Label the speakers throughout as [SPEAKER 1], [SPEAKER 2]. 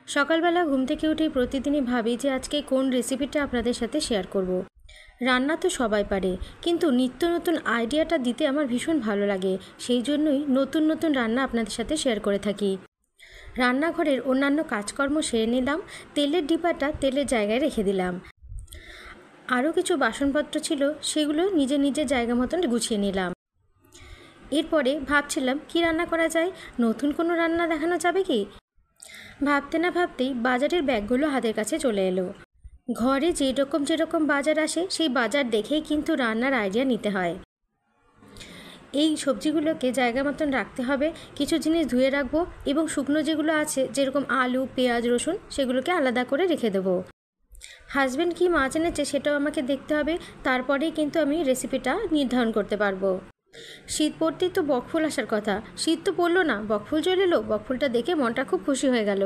[SPEAKER 1] সকালবেলা ঘুম থেকে উঠেই প্রতিদিনই ভাবি যে আজকে কোন রেসিপিটা আপনাদের সাথে শেয়ার করব। রান্না তো সবাই পারে, কিন্তু নিত্য নতুন আইডিয়াটা দিতে আমার ভীষণ ভালো লাগে। সেই জন্যই নতুন নতুন রান্না আপনাদের সাথে শেয়ার করে থাকি। রান্নাঘরের অন্যান্য কাজকর্ম সেরে নিলাম, তেলের ডিব্বাটা তেলের জায়গায় রেখে দিলাম। আরও কিছু বাসনপত্র ছিল, সেগুলো নিজে নিজে জায়গা মতন গুছিয়ে নিলাম। এরপরে ভাবছিলাম কি রান্না করা যায়, নতুন কোনো রান্না দেখানো যাবে কি। ভাবতে না ভাবতেই বাজারের ব্যাগগুলো হাতের কাছে চলে এলো। ঘরে যেরকম বাজার আসে সেই বাজার দেখেই কিন্তু রান্নার আইডিয়া নিতে হয়। এই সবজিগুলোকে জায়গা মতন রাখতে হবে, কিছু জিনিস ধুয়ে রাখবো এবং শুকনো যেগুলো আছে যেরকম আলু, পেঁয়াজ, রসুন সেগুলোকে আলাদা করে রেখে দেবো। হাজব্যান্ড কি মাছ এনেছে সেটাও আমাকে দেখতে হবে, তারপরেই কিন্তু আমি রেসিপিটা নির্ধারণ করতে পারবো। শীত পড়তেই তো বকফুল আসার কথা, শীত তো পড়লো না, বকফুল চলে এলো। বকফুলটা দেখে মনটা খুব খুশি হয়ে গেল।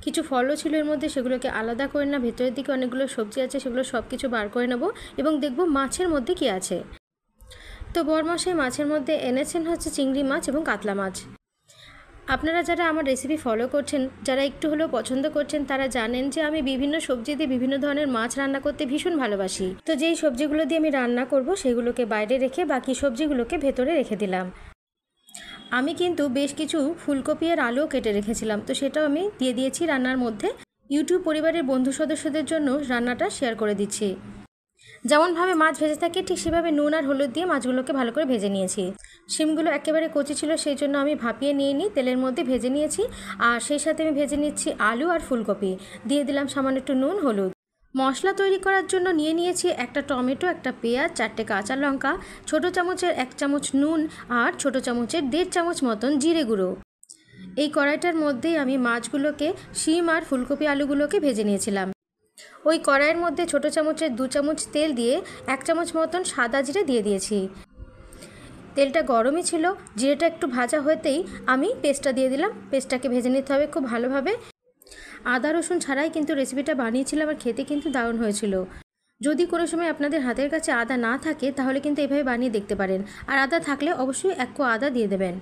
[SPEAKER 1] কিছু ফলও ছিল এর মধ্যে, সেগুলোকে আলাদা করে না, ভেতরের দিকে অনেকগুলো সবজি আছে, সেগুলো সব কিছু বার করে নেব এবং দেখব মাছের মধ্যে কি আছে। তো বরমশাই মাছের মধ্যে এনেছেন হচ্ছে চিংড়ি মাছ এবং কাতলা মাছ। আপনারা যারা আমার রেসিপি ফলো করছেন, যারা একটু হলেও পছন্দ করছেন, তারা জানেন যে আমি বিভিন্ন সবজি দিয়ে বিভিন্ন ধরনের মাছ রান্না করতে ভীষণ ভালোবাসি। তো যেই সবজিগুলো দিয়ে আমি রান্না করব সেগুলোকে বাইরে রেখে বাকি সবজিগুলোকে ভেতরে রেখে দিলাম। আমি কিন্তু বেশ কিছু ফুলকপি আর আলুও কেটে রেখেছিলাম, তো সেটাও আমি দিয়ে দিয়েছি রান্নার মধ্যে। ইউটিউব পরিবারের বন্ধু সদস্যদের জন্য রান্নাটা শেয়ার করে দিচ্ছি। যেমনভাবে মাছ ভেজে থাকে ঠিক সেভাবে নুন আর হলুদ দিয়ে মাছগুলোকে ভালো করে ভেজে নিয়েছি। শিমগুলো একেবারে কচি ছিল, সেই জন্য আমি ভাপিয়ে নিয়ে তেলের মধ্যে ভেজে নিয়েছি। আর সেই সাথে আমি ভেজে নিচ্ছি আলু আর ফুলকপি। দিয়ে দিলাম সামান্য একটু নুন, হলুদ। মশলা তৈরি করার জন্য নিয়েছি একটা টমেটো, একটা পেঁয়াজ, 4টে কাঁচা লঙ্কা, ছোটো চামচের 1 চামচ নুন আর ছোটো চামচের 1.5 চামচ মতন জিরে গুঁড়ো। এই কড়াইটার মধ্যেই আমি মাছগুলোকে, শিম আর ফুলকপি আলুগুলোকে ভেজে নিয়েছিলাম। ওই কড়াইয়ের মধ্যে ছোটো চামচের 2 চামচ তেল দিয়ে 1 চামচ মতন সাদা জিরে দিয়ে দিয়েছি। তেলটা গরমই ছিল, জিরেটা একটু ভাজা হতেই আমি পেস্টটা দিয়ে দিলাম। পেস্টটাকে ভেজে নিতে হবে খুব ভালোভাবে। আদা রসুন ছাড়াই কিন্তু রেসিপিটা বানিয়েছিলাম আর খেতে কিন্তু দারুণ হয়েছিল। যদি কোনো সময় আপনাদের হাতের কাছে আদা না থাকে তাহলে কিন্তু এভাবে বানিয়ে দেখতে পারেন, আর আদা থাকলে অবশ্যই 1 কোয়া আদা দিয়ে দেবেন।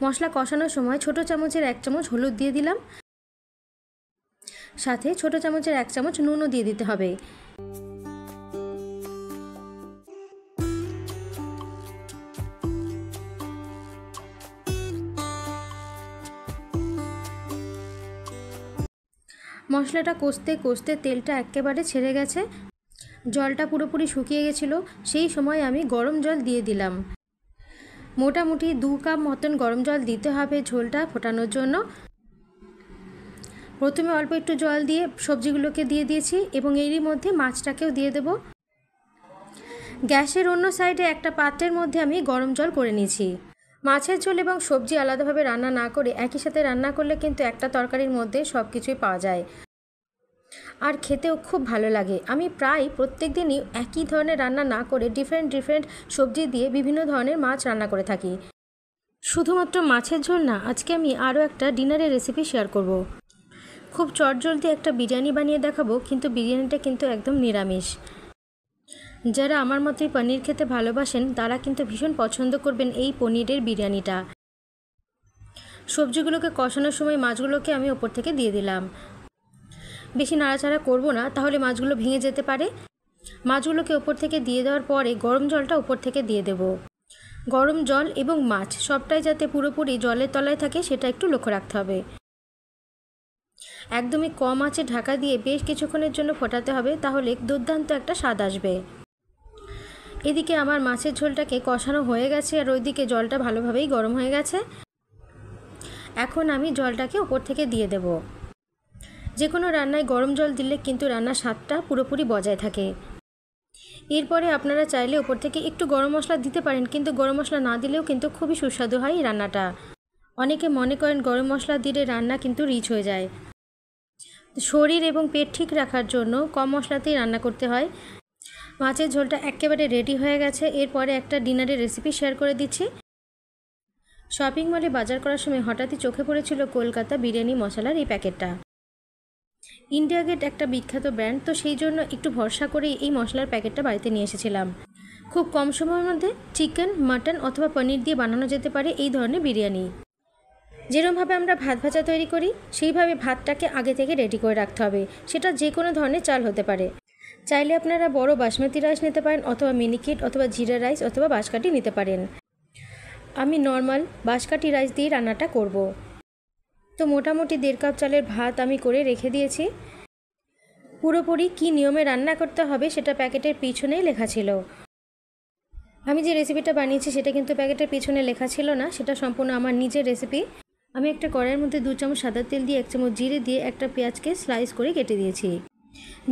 [SPEAKER 1] মশলা কষানোর সময় ছোটো চামচের 1 চামচ হলুদ দিয়ে দিলাম, সাথে ছোটো চামচের 1 চামচ নুনও দিয়ে দিতে হবে। মশলাটা কষতে কষতে তেলটা একেবারে ছেড়ে গেছে, জলটা পুরোপুরি শুকিয়ে গেছিলো। সেই সময় আমি গরম জল দিয়ে দিলাম। মোটামুটি 2 কাপ মতন গরম জল দিতে হবে ঝোলটা ফোটানোর জন্য। প্রথমে অল্প একটু জল দিয়ে সবজিগুলোকে দিয়ে দিয়েছি এবং এরই মধ্যে মাছটাকেও দিয়ে দেব। গ্যাসের অন্য সাইডে একটা পাত্রের মধ্যে আমি গরম জল করে নিয়েছি। মাছের ঝোল এবং সবজি আলাদাভাবে রান্না না করে একই সাথে রান্না করলে কিন্তু একটা তরকারির মধ্যে সব কিছুই পাওয়া যায়, আর খেতেও খুব ভালো লাগে। আমি প্রায় প্রত্যেক দিনই একই ধরনের রান্না না করে ডিফারেন্ট সবজি দিয়ে বিভিন্ন ধরনের মাছ রান্না করে থাকি। শুধুমাত্র মাছের ঝোল না, আজকে আমি আরও একটা ডিনারের রেসিপি শেয়ার করব। খুব চটজলদি একটা বিরিয়ানি বানিয়ে দেখাবো, কিন্তু বিরিয়ানিটা কিন্তু একদম নিরামিষ। যারা আমার মতোই পনির খেতে ভালোবাসেন তারা কিন্তু ভীষণ পছন্দ করবেন এই পনিরের বিরিয়ানিটা। সবজিগুলোকে কষানোর সময় মাছগুলোকে আমি ওপর থেকে দিয়ে দিলাম। বেশি নাড়াচাড়া করব না, তাহলে মাছগুলো ভেঙে যেতে পারে। মাছগুলোকে ওপর থেকে দিয়ে দেওয়ার পরে গরম জলটা ওপর থেকে দিয়ে দেব। গরম জল এবং মাছ সবটাই যাতে পুরোপুরি জলের তলায় থাকে সেটা একটু লক্ষ্য রাখতে হবে। একদমই কম আঁচে ঢাকা দিয়ে বেশ কিছুক্ষণের জন্য ফোটাতে হবে, তাহলে দুর্দান্ত একটা স্বাদ আসবে। এদিকে আমার মাছের ঝোলটাকে কষানো হয়ে গেছে আর ওইদিকে জলটা ভালোভাবেই গরম হয়ে গেছে। এখন আমি জলটাকে ওপর থেকে দিয়ে দেব। যে কোনো রান্নায় গরম জল দিলে কিন্তু রান্নার স্বাদটা পুরোপুরি বজায় থাকে। এরপরে আপনারা চাইলে ওপর থেকে একটু গরম মশলা দিতে পারেন, কিন্তু গরম মশলা না দিলেও কিন্তু খুবই সুস্বাদু হয় এই রান্নাটা। অনেকে মনে করেন গরম মশলা দিলে রান্না কিন্তু রিচ হয়ে যায়। শরীর এবং পেট ঠিক রাখার জন্য কম মশলাতেই রান্না করতে হয়। মাছের ঝোলটা একেবারে রেডি হয়ে গেছে। এরপরে একটা ডিনারের রেসিপি শেয়ার করে দিচ্ছি। শপিং মলে বাজার করার সময় হঠাৎই চোখে পড়েছিল কলকাতা বিরিয়ানি মশলার এই প্যাকেটটা। ইন্ডিয়া গেট একটা বিখ্যাত ব্র্যান্ড, তো সেই জন্য একটু ভরসা করেই এই মশলার প্যাকেটটা বাড়িতে নিয়ে এসেছিলাম। খুব কম সময়ের মধ্যে চিকেন, মাটন অথবা পনির দিয়ে বানানো যেতে পারে এই ধরনের বিরিয়ানি। যেরকমভাবে আমরা ভাত ভাজা তৈরি করি সেইভাবে ভাতটাকে আগে থেকে রেডি করে রাখতে হবে। সেটা যে কোনো ধরনের চাল হতে পারে। চাইলে আপনারা বড় বাসমতি রাইস নিতে পারেন, অথবা মিনিকেট, অথবা জিরা রাইস, অথবা বাঁশকাঠি নিতে পারেন। আমি নর্মাল বাঁশকাঠি রাইস দিয়ে রান্নাটা করব। তো মোটামুটি 1.5 কাপ চালের ভাত আমি করে রেখে দিয়েছি। পুরোপুরি কী নিয়মে রান্না করতে হবে সেটা প্যাকেটের পিছনেই লেখা ছিল। আমি যে রেসিপিটা বানিয়েছি সেটা কিন্তু প্যাকেটের পিছনে লেখা ছিল না, সেটা সম্পূর্ণ আমার নিজের রেসিপি। আমি একটা কড়াইয়ের মধ্যে 2 চামচ সাদা তেল দিয়ে 1 চামচ জিরে দিয়ে একটা পেঁয়াজকে স্লাইস করে কেটে দিয়েছি।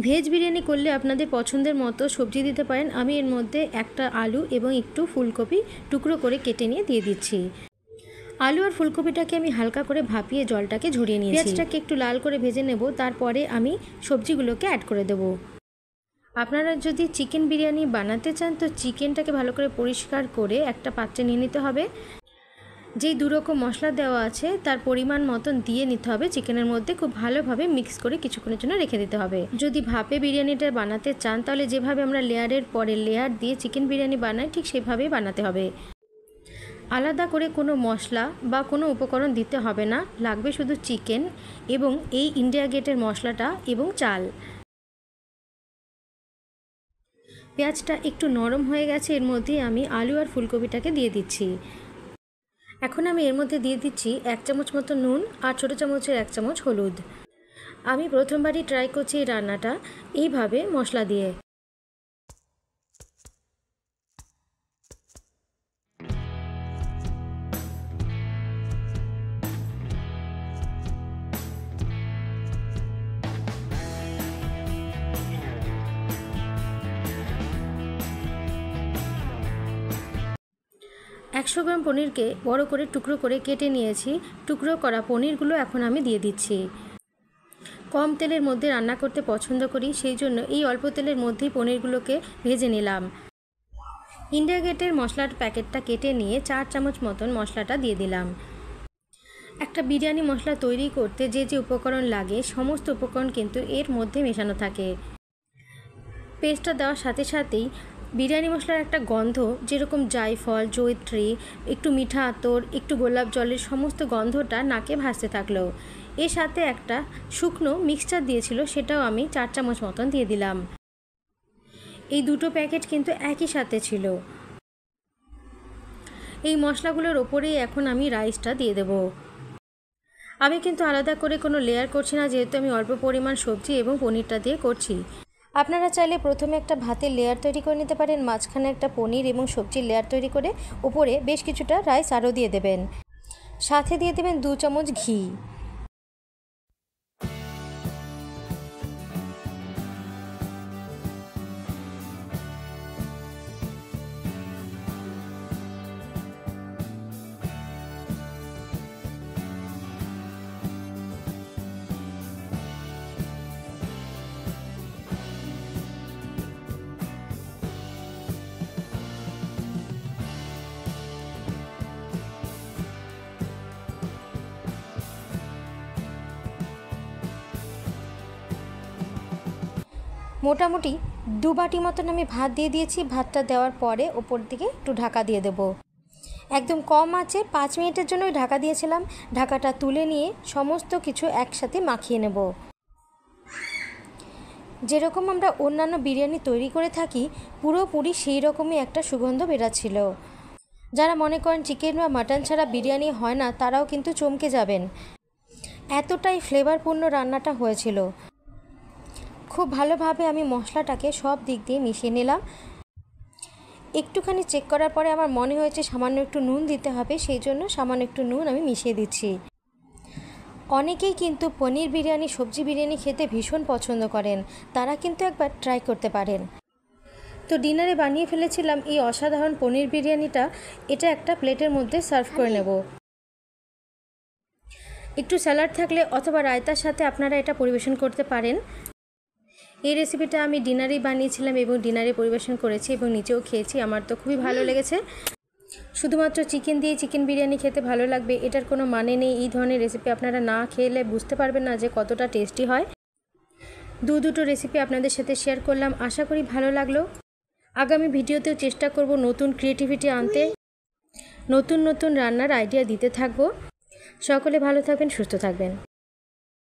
[SPEAKER 1] ভেজ বিরিয়ানি করলে আপনাদের পছন্দের মতো সবজি দিতে পারেন। আমি এর মধ্যে একটা আলু এবং একটু ফুলকপি টুকরো করে কেটে নিয়ে দিয়ে দিচ্ছি। আলু আর ফুলকপিটাকে আমি হালকা করে ভাপিয়ে জলটাকে ঝরিয়ে নিয়েছি। পেঁয়াজটাকে একটু লাল করে ভেজে নেব, তারপরে আমি সবজিগুলোকে অ্যাড করে দেব। আপনারা যদি চিকেন বিরিয়ানি বানাতে চান তো চিকেনটাকে ভালো করে পরিষ্কার করে একটা পাত্রে নিয়ে নিতে হবে। যেই 2 রকম মশলা দেওয়া আছে তার পরিমাণ মতন দিয়ে নিতে হবে চিকেনের মধ্যে। খুব ভালোভাবে মিক্স করে কিছুক্ষণের জন্য রেখে দিতে হবে। যদি ভাপে বিরিয়ানিটা বানাতে চান তাহলে যেভাবে আমরা লেয়ারের পরে লেয়ার দিয়ে চিকেন বিরিয়ানি বানাই ঠিক সেভাবেই বানাতে হবে। আলাদা করে কোনো মশলা বা কোনো উপকরণ দিতে হবে না, লাগবে শুধু চিকেন এবং এই ইন্ডিয়া গেটের মশলাটা এবং চাল। পেঁয়াজটা একটু নরম হয়ে গেছে, এর মধ্যে আমি আলু আর ফুলকপিটাকে দিয়ে দিচ্ছি। এখন আমি এর মধ্যে দিয়ে দিচ্ছি 1 চামচ মতো নুন আর ছোটো চামচের 1 চামচ হলুদ। আমি প্রথমবারই ট্রাই করছি এই রান্নাটা এইভাবে মশলা দিয়ে। একশো গ্রাম পনিরকে বড় করে টুকরো করে কেটে নিয়েছি। টুকরো করা পনিরগুলো এখন আমি দিয়ে দিচ্ছি। কম তেলের মধ্যে রান্না করতে পছন্দ করি, সেই জন্য এই অল্প তেলের মধ্যেই পনিরগুলোকে ভেজে নিলাম। ইন্ডিয়া গেটের মশলার প্যাকেটটা কেটে নিয়ে 4 চামচ মতন মশলাটা দিয়ে দিলাম। একটা বিরিয়ানি মশলা তৈরি করতে যে যে উপকরণ লাগে সমস্ত উপকরণ কিন্তু এর মধ্যে মেশানো থাকে। পেস্টটা দেওয়ার সাথে সাথেই বিরিয়ানি মশলার একটা গন্ধ, যেরকম জায়ফল, জয়িত্রী, একটু মিঠা আতর, একটু গোলাপ জলের সমস্ত গন্ধটা নাকে ভাসতে থাকলো। এর সাথে একটা শুকনো মিক্সচার দিয়েছিল, সেটাও আমি 4 চামচ মতন দিয়ে দিলাম। এই দুটো প্যাকেট কিন্তু একই সাথে ছিল। এই মশলাগুলোর ওপরেই এখন আমি রাইসটা দিয়ে দেব। আমি কিন্তু আলাদা করে কোনো লেয়ার করছি না, যেহেতু আমি অল্প পরিমাণ সবজি এবং পনিরটা দিয়ে করছি। আপনারা চাইলে প্রথমে একটা ভাতের লেয়ার তৈরি করে নিতে পারেন, মাঝখানে একটা পনির এবং সবজির লেয়ার তৈরি করে উপরে বেশ কিছুটা রাইস আরও দিয়ে দেবেন। সাথে দিয়ে দেবেন 2 চামচ ঘি। মোটামুটি 2 বাটি মতন আমি ভাত দিয়ে দিয়েছি। ভাতটা দেওয়ার পরে ওপর দিকে একটু ঢাকা দিয়ে দেব। একদম কম আঁচে 5 মিনিটের জন্য ঢাকা দিয়েছিলাম। ঢাকাটা তুলে নিয়ে সমস্ত কিছু একসাথে মাখিয়ে নেব। যেরকম আমরা অন্যান্য বিরিয়ানি তৈরি করে থাকি পুরোপুরি সেই রকমই একটা সুগন্ধ বেরাচ্ছিল। যারা মনে করেন চিকেন বা মাটন ছাড়া বিরিয়ানি হয় না তারাও কিন্তু চমকে যাবেন, এতটাই ফ্লেভারপূর্ণ রান্নাটা হয়েছিল। খুব ভালোভাবে আমি মশলাটাকে সব দিক দিয়ে মিশিয়ে নিলাম। একটুখানি চেক করার পরে আমার মনে হয়েছে সামান্য একটু নুন দিতে হবে, সেই জন্য সামান্য একটু নুন আমি মিশিয়ে দিচ্ছি। অনেকেই কিন্তু পনির বিরিয়ানি, সবজি বিরিয়ানি খেতে ভীষণ পছন্দ করেন, তারা কিন্তু একবার ট্রাই করতে পারেন। তো ডিনারে বানিয়ে ফেলেছিলাম এই অসাধারণ পনির বিরিয়ানিটা। এটা একটা প্লেটের মধ্যে সার্ভ করে নেব। একটু স্যালাড থাকলে অথবা রায়তার সাথে আপনারা এটা পরিবেশন করতে পারেন। এই রেসিপিটা আমি ডিনারেই বানিয়েছিলাম এবং ডিনারে পরিবেশন করেছি এবং নিচেও খেয়েছি। আমার তো খুবই ভালো লেগেছে। শুধুমাত্র চিকেন দিয়ে চিকেন বিরিয়ানি খেতে ভালো লাগবে এটার কোনো মানে নেই। এই ধরনের রেসিপি আপনারা না খেলে বুঝতে পারবেন না যে কতটা টেস্টি হয়। দুটো রেসিপি আপনাদের সাথে শেয়ার করলাম, আশা করি ভালো লাগলো। আগামী ভিডিওতেও চেষ্টা করব নতুন ক্রিয়েটিভিটি আনতে, নতুন নতুন রান্নার আইডিয়া দিতে থাকবো। সকলে ভালো থাকবেন, সুস্থ থাকবেন।